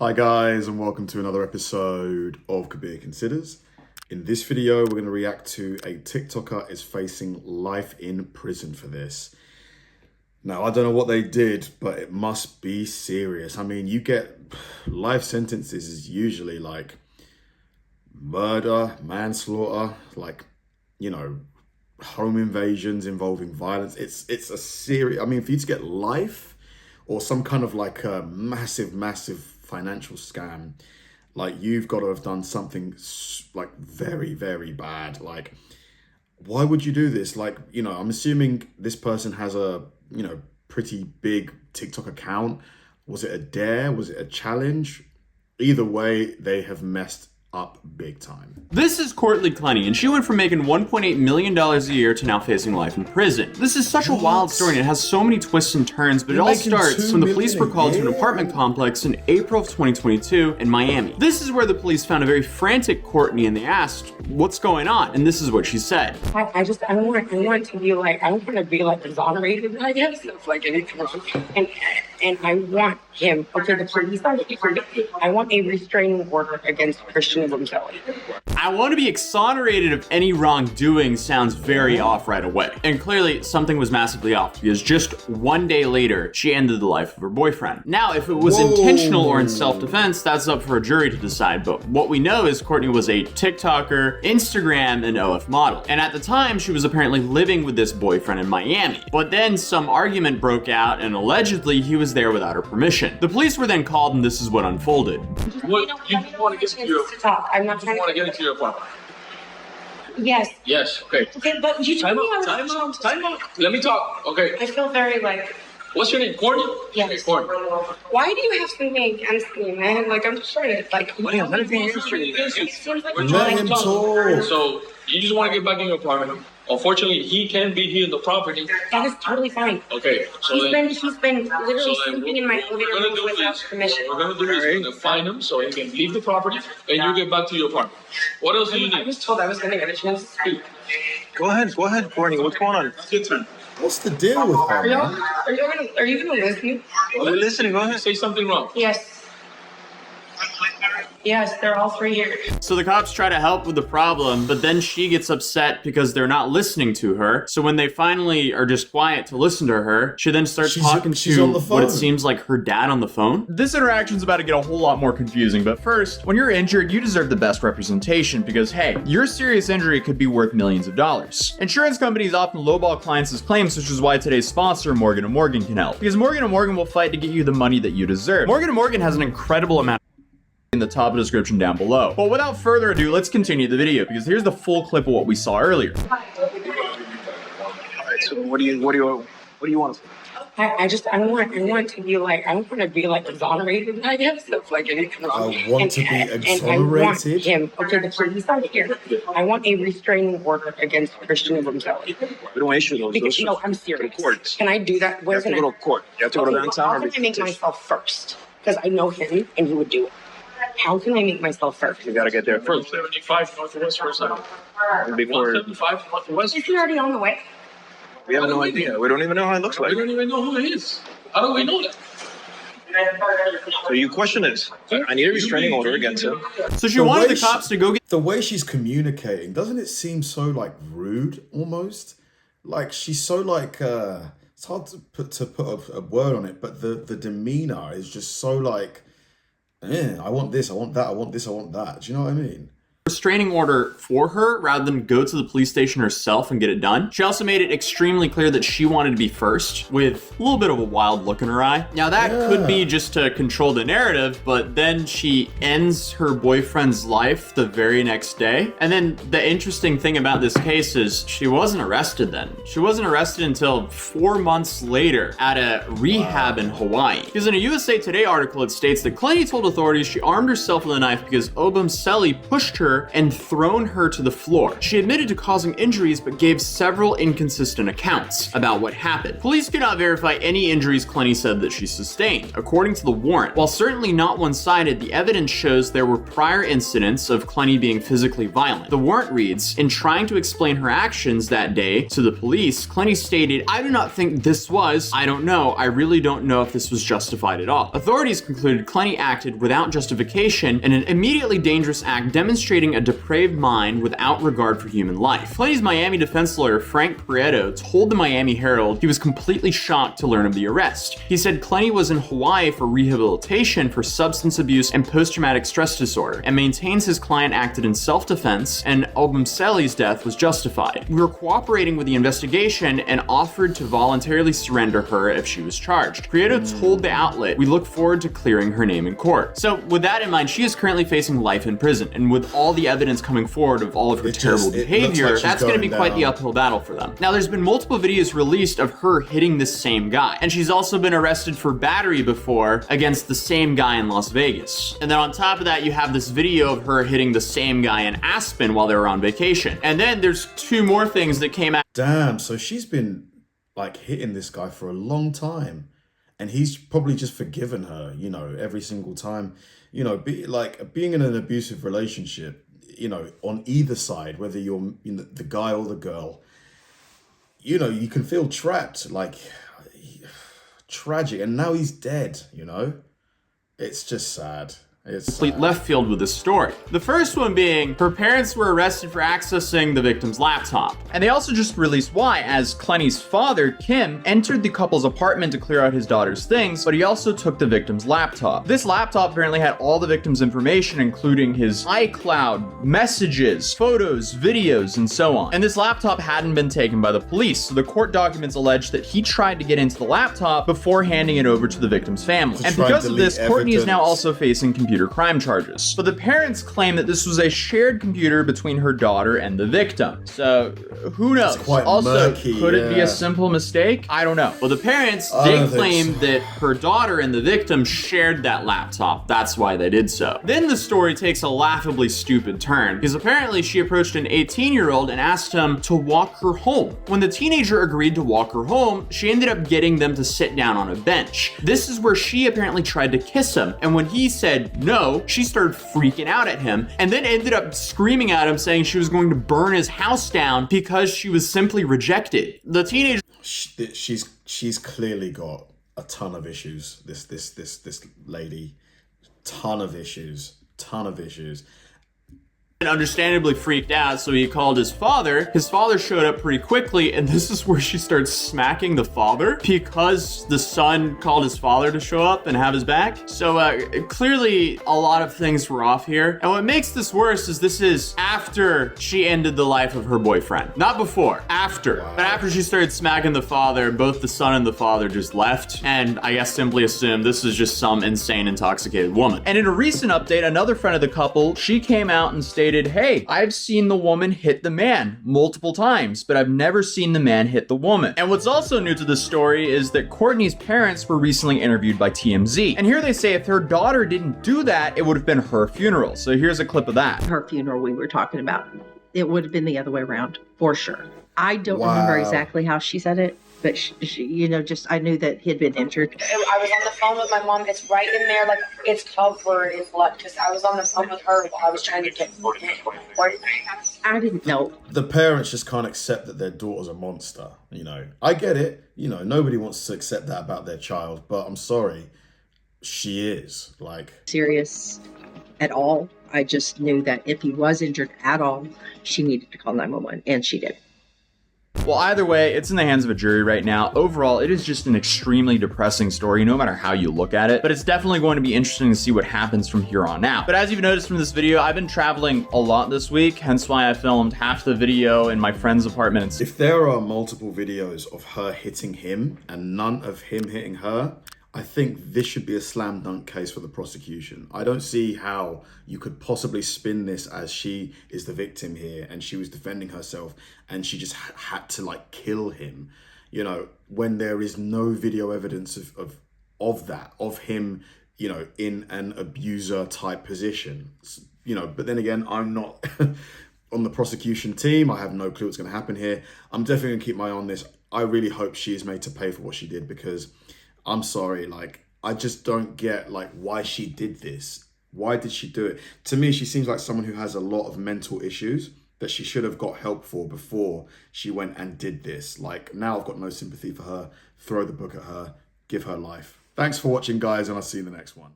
Hi guys, and welcome to another episode of Kabir Considers. In this video, we're going to react to a TikToker is facing life in prison for this. Now, I don't know what they did, but it must be serious. I mean, you get life sentences is usually like murder, manslaughter, like, home invasions involving violence. It's a serious, I mean, for you to get life or some kind of like a massive financial scam, like you've got to have done something like very bad. Like, why would you do this? Like, I'm assuming this person has a pretty big TikTok account. Was it a dare? Was it a challenge? Either way, they have messed up big time. This is Courtney Clenny, and she went from making $1.8 million a year to now facing life in prison. This is such a wild story, and it has so many twists and turns, but it all starts when the police were called to an apartment complex in April of 2022 in Miami. This is where the police found a very frantic Courtney, and they asked, what's going on? And this is what she said. I want to be like, I want to be like exonerated, I guess, of like anything wrong. And I want him, okay, the police are I want a restraining order against Christian Kelly. I want to be exonerated of any wrongdoing sounds very off right away. And clearly something was massively off because just one day later, she ended the life of her boyfriend. Now, if it was intentional or in self-defense, that's up for a jury to decide. But what we know is Courtney was a TikToker, Instagram, and OF model. And at the time, she was apparently living with this boyfriend in Miami. But then some argument broke out and allegedly he was there without her permission. The police were then called and this is what unfolded. What, you want to get to your... I'm not trying to get into your apartment. Yes. Yes. Okay. Okay, but you told me Time out. Let me talk. Okay. I feel very like. What's your name? Courtney? Yes. Okay, Courtney. Why do you have something against me, man? Like, I'm just trying to like. What do you have anything against you? It seems like Let him talk. So you just want to get back in your apartment. Unfortunately, he can't be here in the property. that is totally fine. Okay. So He's been literally so sleeping in my elevator room without permission. We're gonna do this. We're gonna find him so he can leave the property, and you get back to your apartment. What else do you I need? was told I was gonna get a chance to speak. Go ahead, Courtney. What's going on? It's your turn. What's the deal with her, man? Are you gonna listen? We're listening. Go ahead. Say something wrong. Yes, they're all three here. So the cops try to help with the problem, but then she gets upset because they're not listening to her. So when they finally are just quiet to listen to her, she then starts talking to what it seems like her dad on the phone. This interaction's about to get a whole lot more confusing, but first, when you're injured, you deserve the best representation because, hey, your serious injury could be worth millions of dollars. Insurance companies often lowball clients' claims, which is why today's sponsor, Morgan & Morgan, can help. Because Morgan & Morgan will fight to get you the money that you deserve. Morgan & Morgan has an incredible amount in the top of the description down below. But without further ado, let's continue the video because here's the full clip of what we saw earlier. All right. So what do you want? I want to be like, I want to be like exonerated, I guess, of like anything wrong. I want to be exonerated? And I want him, okay, the police are here. I want a restraining order against Christian Kelly. We don't issue those. Because, no, I'm serious. Court. Can I do that? You have to go to court. You have to go to downtown. How can I make myself first? Because I know him and he would do it. How can I make myself first? You gotta get there first. 175 Northwest First Avenue. Before 175 Northwest. Is he already on the way? we have no idea. We don't even know how it looks like. We don't even know who he is. How do we know that? So you question this. I need a restraining order against him. So she wanted the cops to go get The way she's communicating, doesn't it seem so like rude almost? Like she's so like it's hard to put a word on it, but the demeanor is just so like, I want this, I want that, I want this, I want that. Do you know what I mean? restraining order for her rather than go to the police station herself and get it done. She also made it extremely clear that she wanted to be first, with a little bit of a wild look in her eye. Now that could be just to control the narrative, but then she ends her boyfriend's life the very next day. And then the interesting thing about this case is she wasn't arrested then. She wasn't arrested until 4 months later at a rehab in Hawaii. Because in a USA Today article, it states that Clenny told authorities she armed herself with a knife because Obum Selly pushed her her and thrown her to the floor. She admitted to causing injuries but gave several inconsistent accounts about what happened. Police could not verify any injuries Clenny said that she sustained. According to the warrant, while certainly not one-sided, the evidence shows there were prior incidents of Clenny being physically violent. The warrant reads, in trying to explain her actions that day to the police, Clenny stated, I do not think this was, I don't know, I really don't know if this was justified at all. Authorities concluded Clenny acted without justification in an immediately dangerous act demonstrating a depraved mind without regard for human life. Clenny's Miami defense lawyer, Frank Prieto, told the Miami Herald he was completely shocked to learn of the arrest. He said Clenny was in Hawaii for rehabilitation for substance abuse and post-traumatic stress disorder, and maintains his client acted in self-defense and Obumseli's death was justified. We were cooperating with the investigation and offered to voluntarily surrender her if she was charged. Prieto told the outlet, we look forward to clearing her name in court. So with that in mind, she is currently facing life in prison, and with all the evidence coming forward of all of her terrible behavior, that's going to be quite the uphill battle for them. Now, there's been multiple videos released of her hitting this same guy, and she's also been arrested for battery before against the same guy in Las Vegas. And then on top of that, you have this video of her hitting the same guy in Aspen while they were on vacation. And then there's two more things that came out. Damn, so she's been like hitting this guy for a long time, and he's probably just forgiven her, you know, every single time. You know, being in an abusive relationship, you know, on either side, whether you're the guy or the girl, you know, you can feel trapped, like tragic. And now he's dead, you know? It's just sad. It's complete left field with this story. The first one being, her parents were arrested for accessing the victim's laptop. And they also just released why, as Clenny's father, Kim, entered the couple's apartment to clear out his daughter's things, but he also took the victim's laptop. This laptop apparently had all the victim's information, including his iCloud, messages, photos, videos, and so on. And this laptop hadn't been taken by the police, so the court documents allege that he tried to get into the laptop before handing it over to the victim's family. And because of this, Courtney is now also facing computer crime charges. But the parents claim that this was a shared computer between her daughter and the victim. So who knows? It's quite also, murky, could it be a simple mistake? I don't know. Well, the parents did claim that her daughter and the victim shared that laptop. That's why they did so. Then the story takes a laughably stupid turn, because apparently she approached an 18-year-old and asked him to walk her home. When the teenager agreed to walk her home, she ended up getting them to sit down on a bench. This is where she apparently tried to kiss him, and when he said no, she started freaking out at him and then ended up screaming at him, saying she was going to burn his house down because she was simply rejected. The teenager, she's clearly got a ton of issues. This lady, ton of issues. understandably freaked out, so he called his father. His father showed up pretty quickly, and this is where she starts smacking the father because the son called his father to show up and have his back. So clearly a lot of things were off here. And what makes this worse is this is after she ended the life of her boyfriend. Not before, after. Wow. But after she started smacking the father, both the son and the father just left, and I guess simply assumed this is just some insane, intoxicated woman. And in a recent update, another friend of the couple, she came out and stated, hey, I've seen the woman hit the man multiple times, but I've never seen the man hit the woman. And what's also new to this story is that Courtney's parents were recently interviewed by TMZ. And here they say if her daughter didn't do that, it would have been her funeral. So here's a clip of that. Her funeral we were talking about, it would have been the other way around, for sure. I don't remember exactly how she said it, but she, you know, just I knew that he had been injured. I was on the phone with my mom. It's right in there, like it's covered in blood. Because I was on the phone with her while I was trying to get. I didn't know. The parents just can't accept that their daughter's a monster. You know, I get it. You know, nobody wants to accept that about their child, but I'm sorry, she is like serious at all. I just knew that if he was injured at all, she needed to call 911, and she did. Well, either way, it's in the hands of a jury right now. Overall, it is just an extremely depressing story, no matter how you look at it, but it's definitely going to be interesting to see what happens from here on out. But as you've noticed from this video, I've been traveling a lot this week, hence why I filmed half the video in my friend's apartment. If there are multiple videos of her hitting him and none of him hitting her, I think this should be a slam dunk case for the prosecution. I don't see how you could possibly spin this as she is the victim here and she was defending herself and she just had to like kill him, you know, when there is no video evidence of that, of him, you know, in an abuser type position, you know. But then again, I'm not on the prosecution team. I have no clue what's going to happen here. I'm definitely going to keep my eye on this. I really hope she is made to pay for what she did, because I'm sorry, like, I just don't get like why she did this. Why did she do it? To me, she seems like someone who has a lot of mental issues that she should have got help for before she went and did this. Like, now I've got no sympathy for her. Throw the book at her, give her life. Thanks for watching, guys, and I'll see you in the next one.